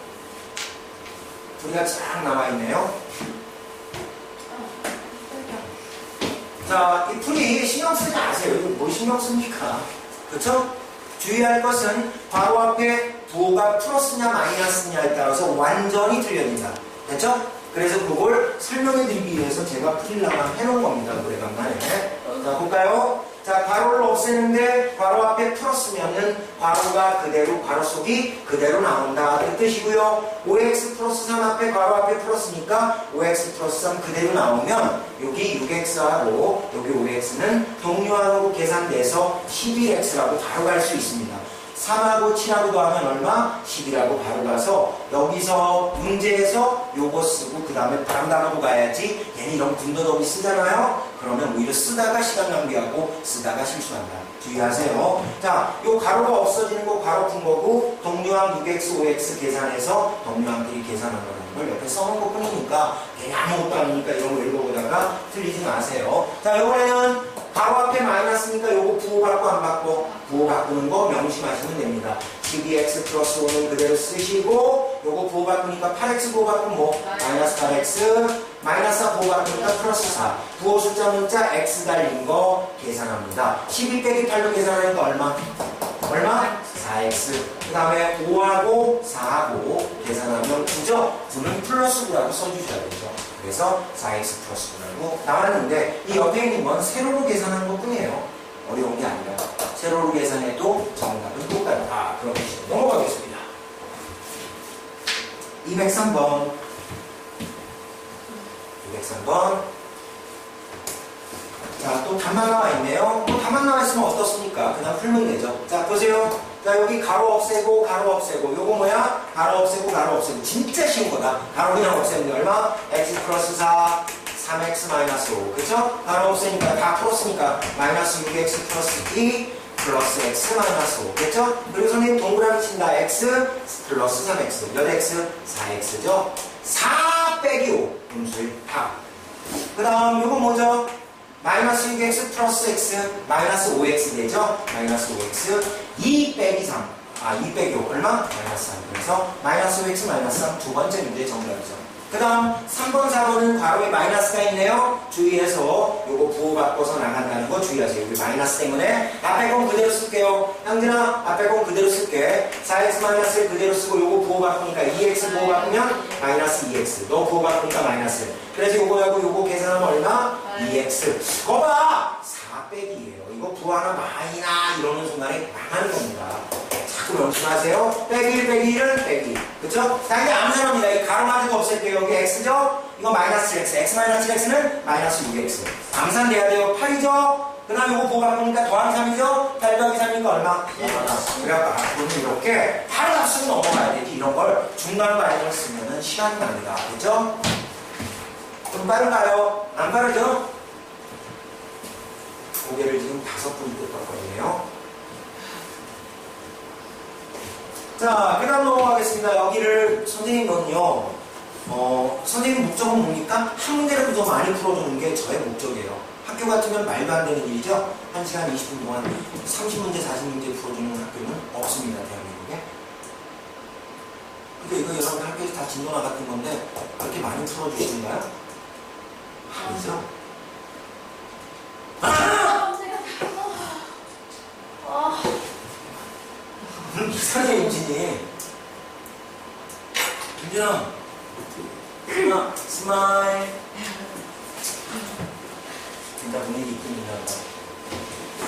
풀이가 쫙 나와있네요. 자, 이 풀이 신경 쓰지 마세요. 이거 뭐 신경 씁니까? 그쵸? 주의할 것은 바로 앞에 부호가 플러스냐 마이너스냐에 따라서 완전히 틀려진다. 됐죠? 그래서 그걸 설명해 드리기 위해서 제가 풀이라만 해놓은 겁니다. 오래간만에. 자, 볼까요? 자, 괄호를 없애는데 괄호 앞에 플러스면은 괄호가 그대로 괄호 속이 그대로 나온다. 그 뜻이고요. 5x 플러스 3 앞에 괄호 앞에 플러스니까 5x 플러스 3 그대로 나오면 여기 6x하고 여기 5x는 동류항으로 계산돼서 11x라고 바로 갈 수 있습니다. 3하고 7하고 더하면 얼마? 10이라고 바로 가서 여기서 문제에서 요거 쓰고 그 다음에 다른 단어로 가야지. 얘는 이런 분더더기 쓰잖아요. 그러면 오히려 쓰다가 시간 낭비하고 쓰다가 실수한다. 주의하세요. 자, 요 가로가 없어지는 거 가로 푼 거고 동류항 6x, 5x 계산해서 동류항끼리 계산한 거라는 걸 옆에 써놓은 것 뿐이니까 괜히 아무것도 아니니까 이런 거 읽어보다가 틀리지 마세요. 자, 이번에는 바로 앞에 마이너스니까 요거 부호 받고 안 받고? 부호 바꾸는 거 명심하시면 됩니다. 12x 플러스 5는 그대로 쓰시고 요거 부호 바꾸니까 8x 부호 바꾸면 뭐? 마이너스 8x 마이너스 4 부호 바꾸니까 플러스 4 부호 숫자 문자 x 달린 거 계산합니다. 12 빼기 8로 계산하니까 얼마? 얼마? 4x 그 다음에 5하고 4하고 계산하면 9죠? 9는 플러스 9라고 써주셔야 되죠. 그래서 4x 플러스 9라고 나왔는데 이 옆에 있는 건 세로로 계산하는 것 뿐이에요. 어려운 게 아니라 세로로 계산해도 정답은 똑같다. 그렇게 넘어가겠습니다. 203번 203번 자, 또 답만 나와 있네요. 뭐 답만 나와 있으면 어떻습니까? 그냥 풀면 되죠. 자, 보세요. 자, 여기 가로 없애고 가로 없애고 요거 뭐야? 가로 없애고 가로 없애고 진짜 쉬운 거다. 가로 그냥 없애는 게 얼마? x 플러스 4 3x 마이너스 5 그쵸? 가로 없애니까 다 풀었으니까 마이너스 6x 플러스 2 플러스 x 마이너스 5 그쵸? 그리고 선생님 동그라미 친다. x 플러스 3x 몇 x? 4x죠? 4 빼기 5 분수의 합. 그 다음 요거 뭐죠? 마이너스 6x 플러스 x 마이너스 5x 되죠? 마이너스 5x 2 빼기 3 2 빼기 5 얼마? 마이너스 3 그래서 마이너스 5x 마이너스 3 두 번째 문제 정답이죠. 그 다음 3번 4번은 괄호에 마이너스가 있네요. 주의해서 요거 부호 바꿔서 나간다는 거 주의하세요. 여기 마이너스 때문에 앞에 건 그대로 쓸게요. 형진아 앞에 건 그대로 쓸게. 4x 마이너스를 그대로 쓰고 요거 부호 바꾸니까 2x 부호 바꾸면 마이너스 2x 너 부호 바꾸니까 마이너스 그래서 요거하고 요거 계산하면 얼마? 2x 거봐! 4 빼기예요. 이거 부호 하나 마이나 이러는 순간에 망하는 겁니다. 자꾸 명심하세요. 빼기 1 빼기 1은 빼기 그쵸? 자 이제 암산합니다. 이 가로 맞은 거 없앨게요. 여기 x죠? 이거 마이너스 x x 마이너스 x는 마이너스 6x 암산돼야 돼요. 8이죠? 그 다음에 이거 부호 바꾸니까 더하기 3이죠? 8 더하기 3이니까 얼마? 그래갖고 앞으로는 이렇게 바로 앞으로 넘어가야 되지. 이런 걸 중간 과정을 쓰면은 시간이 납니다. 그죠? 좀 빠른가요? 안 빠르죠? 고개를 지금 5분 뜯었거든요. 자, 그 다음 넘어가겠습니다. 여기를 선생님은요, 선생님 목적은 뭡니까? 한 문제라도 더 많이 풀어주는 게 저의 목적이에요. 학교 같으면 말도 안 되는 일이죠? 1시간 20분 동안 30문제, 40문제 풀어주는 학교는 없습니다, 대한민국에. 그러니까 이거 여러분들 학교에서 다 진도 나갔던 건데, 그렇게 많이 풀어주시는가요? 아니죠? 이상해, 임진이. 임진아. 스마일. 진짜 분위기 있군요.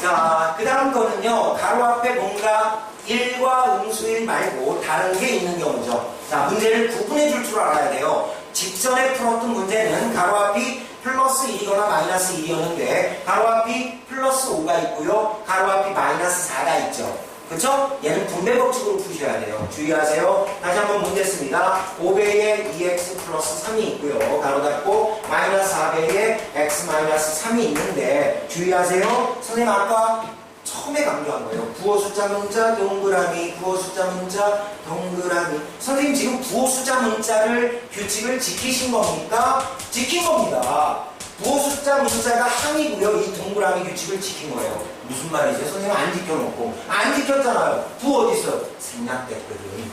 자, 그 다음 거는요, 가로 앞에 뭔가 1과 음수일 말고 다른 게 있는 경우죠. 자, 문제를 구분해 줄 줄 알아야 돼요. 직전에 풀었던 문제는 가로 앞이 플러스 1이거나 마이너스 1이었는데 가로 앞이 플러스 5가 있고요. 가로 앞이 마이너스 4가 있죠. 그쵸? 얘는 분배 법칙으로 푸셔야 돼요. 주의하세요. 다시 한번 문제 씁니다. 5배에 2x 플러스 3이 있고요. 가로 닫고 마이너스 4배에 x 마이너스 3이 있는데 주의하세요. 선생님 아까 처음에 강조한 거예요. 부호 숫자 문자 동그라미 부호 숫자 문자 동그라미 선생님 지금 부호 숫자 문자를 규칙을 지키신 겁니까? 지킨 겁니다. 부호 숫자 문자가 항이고요. 이 동그라미 규칙을 지킨 거예요. 무슨 말이죠? 선생님 안 지켜놓고 안 지켰잖아요. 부호 어디 있어요? 생략됐거든.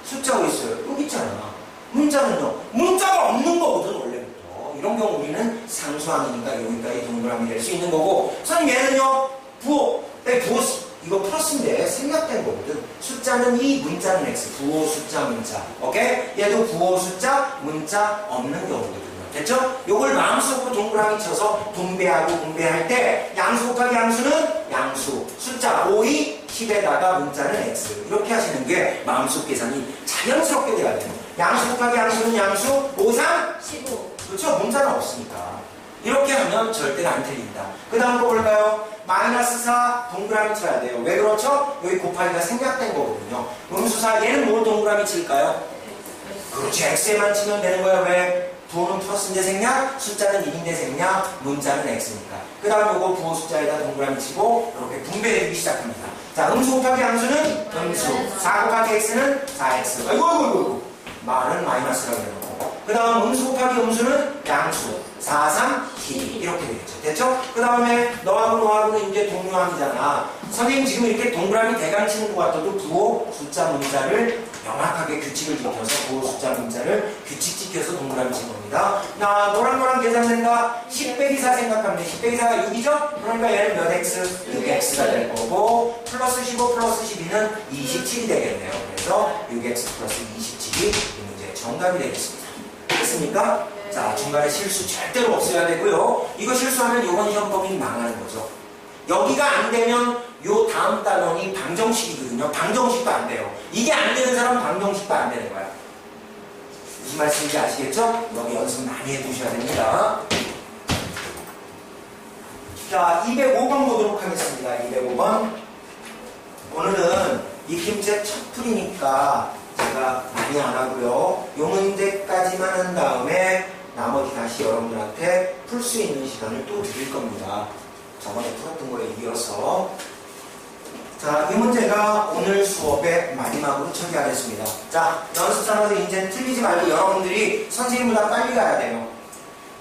숫자 어디 있어요? 여기 있잖아. 문자는요. 문자가 없는 거거든 원래부터. 이런 경우 우리는 상수항이니까 여기까지 동그라미 낼 수 있는 거고 선생님 얘는요. 부호 이거 플러스인데 생략된 거거든. 숫자는 이 문자는 x 부호 숫자 문자 오케이? 얘도 부호 숫자 문자 없는 경우거든요. 됐죠? 요걸 마음속으로 동그라미 쳐서 분배할 때 양수 곱하기 양수는 양수 숫자 5, 2, 10에다가 문자는 x 이렇게 하시는 게 마음속 계산이 자연스럽게 돼야 돼요. 양수 곱하기 양수는 양수 5, 3, 15 그렇죠? 문자는 없으니까 이렇게 하면 절대로 안 틀린다. 그 다음 거 볼까요? 마이너스 4 동그라미 쳐야 돼요. 왜 그렇죠? 여기 곱하기가 생략된 거거든요. 음수사 얘는 뭘 동그라미 칠까요? 그렇지 x에만 치면 되는 거예요. 왜? 부호는 플러스인데 생략, 숫자는 1인데 생략, 문자는 x니까. 그 다음 요거 부호 숫자에다 동그라미 치고 이렇게 분배해주기 시작합니다. 자, 음수 곱하기 양수는 음수, 4 곱하기 x는 4x. 아이고. 말은 마이너스라고 해놓고. 그 다음 음수 곱하기 음수는 양수, 4, 3, 12. 이렇게 되겠죠. 됐죠? 그 다음에 너하고는 이제 동료함이잖아. 선생님 지금 이렇게 동그라미 대강 치는 것 같아도 부호 숫자 문자를 명확하게 규칙을 지켜서 부호 숫자 문자를 규칙 지켜서 동그라미 친 겁니다. 나 노랑 계산된다. 10 빼기 4 생각하면 돼. 10 빼기 4가 6이죠? 그러니까 얘는 몇 x? 6x가 될 거고 플러스 15 플러스 12는 27이 되겠네요. 그래서 6x 플러스 27이 이 문제의 정답이 되겠습니다. 됐습니까? 자, 중간에 실수 절대로 없어야 되고요. 이거 실수하면 이번 시험 범위 망하는 거죠. 여기가 안 되면 요 다음 단원이 방정식이거든요. 방정식도 안 돼요. 이게 안 되는 사람은 방정식도 안 되는 거야. 무슨 말씀인지 아시겠죠? 여기 연습 많이 해두셔야 됩니다. 자, 205번 보도록 하겠습니다. 205번. 오늘은 익힘책 첫 풀이니까 제가 많이 안 하고요. 요 문제까지만 한 다음에 나머지 다시 여러분들한테 풀 수 있는 시간을 또 드릴 겁니다. 저번에 풀었던 거에 이어서. 자, 이 문제가 오늘 수업의 마지막으로 처리하겠습니다. 자, 연습 삼아서 이제는 틀리지 말고 여러분들이 선생님보다 빨리 가야 돼요.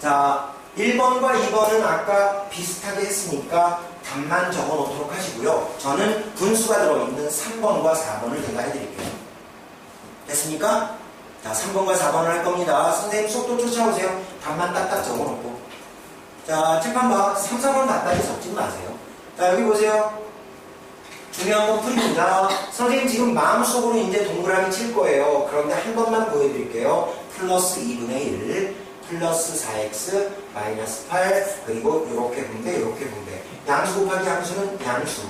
자, 1번과 2번은 아까 비슷하게 했으니까 답만 적어 놓도록 하시고요. 저는 분수가 들어있는 3번과 4번을 제가 해드릴게요. 됐습니까? 자, 3번과 4번을 할 겁니다. 선생님 속도 쫓아오세요. 답만 딱딱 적어 놓고. 자, 칠판 봐. 3, 4번 맞다니 적지 마세요. 자, 여기 보세요. 중요한 건 풀입니다. 선생님 지금 마음속으로 이제 동그라미 칠 거예요. 그런데 한 번만 보여드릴게요. 플러스 2분의 1, 플러스 4x, 마이너스 8, 그리고 이렇게 분배, 이렇게 분배. 양수 곱하기 양수는 양수.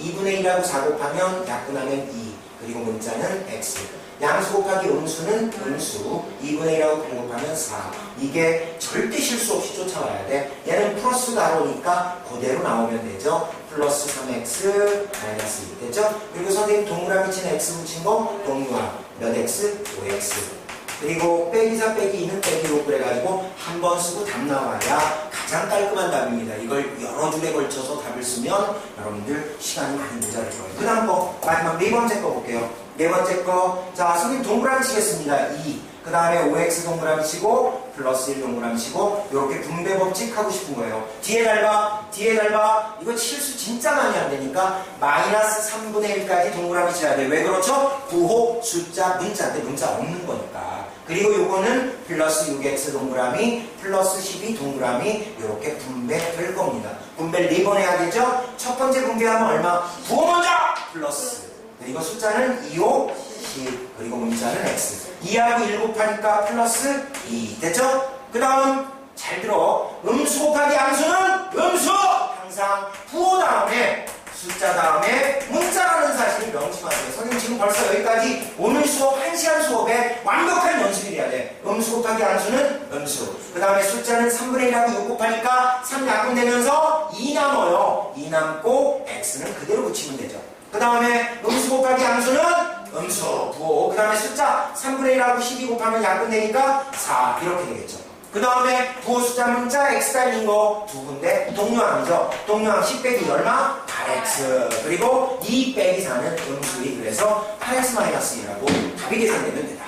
2분의 1하고 4 곱하면 약분하면 2, 그리고 문자는 x. 양수 곱하기 음수는 음수. 2분의 1하고 8 곱하면 4. 이게 절대 실수 없이 쫓아와야 돼. 얘는 플러스 가로니까 그대로 나오면 되죠. 플러스 3x 마이너스 2 됐죠? 그리고 선생님 동그라미 친 x 붙인 거 동그라미 몇 x? 5x. 그리고 빼기 4 빼기 2는 빼기 5 그래가지고 한 번 쓰고 답 나와야 가장 깔끔한 답입니다. 이걸 여러 줄에 걸쳐서 답을 쓰면 여러분들 시간이 많이 모자랄 거예요. 그 다음 거 마지막 네 번째 거 볼게요. 네 번째 거. 자, 선생님 동그라미 치겠습니다. 2. 그 다음에 5x 동그라미 치고 플러스 1 동그라미 치고 이렇게 분배 법칙 하고 싶은 거예요. 뒤에 닮아. 이거 실수 진짜 많이 안 되니까 마이너스 3분의 1까지 동그라미 쳐야 돼. 왜 그렇죠? 부호 숫자 문자인데 문자 없는 거니까. 그리고 요거는 플러스 6x 동그라미 플러스 12 동그라미 이렇게 분배될 겁니다. 분배를 4번 해야겠죠? 첫 번째 분배하면 얼마? 부호 먼저 플러스. 그리고 숫자는 2, 5, 10. 그리고 문자는 x. 2하고 1 곱하니까 플러스 2. 됐죠? 그 다음 잘 들어. 음수 곱하기 양수는 음수! 항상 부호 다음에 숫자 다음에 문자라는 사실을 명심하세요. 선생님 지금 벌써 여기까지 오늘 수업 1시간 수업에 완벽한 연습이 돼야 돼. 음수 곱하기 양수는 음수. 그 다음에 숫자는 3분의 1하고 6 곱하니까 3 약분되면서 2 남아요. 2 남고 x는 그대로 붙이면 되죠. 그 다음에 음수 곱하기 양수는 음수, 부호. 그 다음에 숫자 3분의 1하고 12 곱하면 약분되니까 4 이렇게 되겠죠. 그 다음에 부호 숫자 문자 x 달린 거 두 군데 동료항이죠. 동료항 10 빼기 얼마? 8x. 그리고 2 빼기 4는 음수이. 그래서 8x-2라고 답이 계산되면 된다.